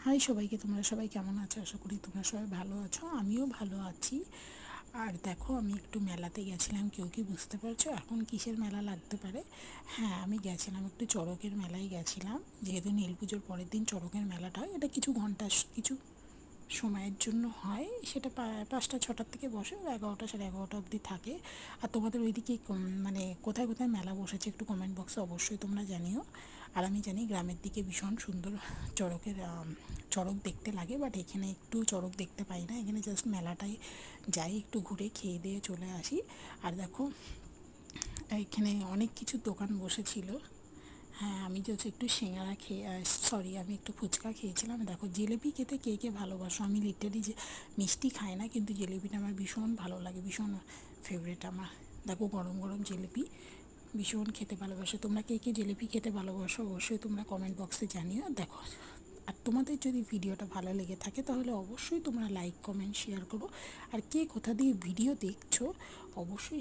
High সবাইকে, তোমরা সবাই কেমন আছো? আশা করি তোমরা সবাই ভালো আছো, আমিও ভালো আছি। আর দেখো, আমি একটু মেলাতে গেছিলাম। কেউ কি বুঝতে পারছো এখন কিসের মেলা লাগতে পারে? হ্যাঁ, আমি গেছিলাম একটু চড়কের মেলায় গেছিলাম। যেহেতু নীল পুজোর পরের দিন চড়কের মেলাটা হয়, এটা কিছু ঘন্টা কিছু সময়ের জন্য হয়। সেটা 5টা 6টার থেকে বসে, 11টা 11:30 অবধি থাকে। আর তোমাদের ওইদিকে মানে কোথায় কোথায় মেলা বসেছে একটু কমেন্ট বক্সে অবশ্যই তোমরা জানিও। আর আমি জানি গ্রামের দিকে ভীষণ সুন্দর চড়কের চড়ক দেখতে লাগে, বাট এখানে একটু চড়ক দেখতে পাই না। এখানে জাস্ট মেলাটাই যাই, একটু ঘুরে খেয়ে দিয়ে চলে আসি। আর দেখো, এখানে অনেক কিছু দোকান বসেছিল। হ্যাঁ, আমি যে হচ্ছে একটু সিঙ্গারা খেয়ে, সরি, আমি একটু ফুচকা খেয়েছিলাম। দেখো, জিলিপি খেতে কে কে ভালোবাসো? আমি লিটারি যে মিষ্টি খাই না, কিন্তু জিলিপিটা আমার ভীষণ ভালো লাগে, ভীষণ ফেভারিট আমার। দেখো, গরম গরম জিলিপি ভীষণ খেতে ভালোবাসো। তোমরা কে কে জিলিপি খেতে ভালোবাসো অবশ্যই তোমরা কমেন্ট বক্সে জানিও। দেখো, আর তোমাদের যদি ভিডিওটা ভালো লেগে থাকে তাহলে অবশ্যই তোমরা লাইক কমেন্ট শেয়ার করো। আর কে কোথা দিয়ে ভিডিও দেখছো অবশ্যই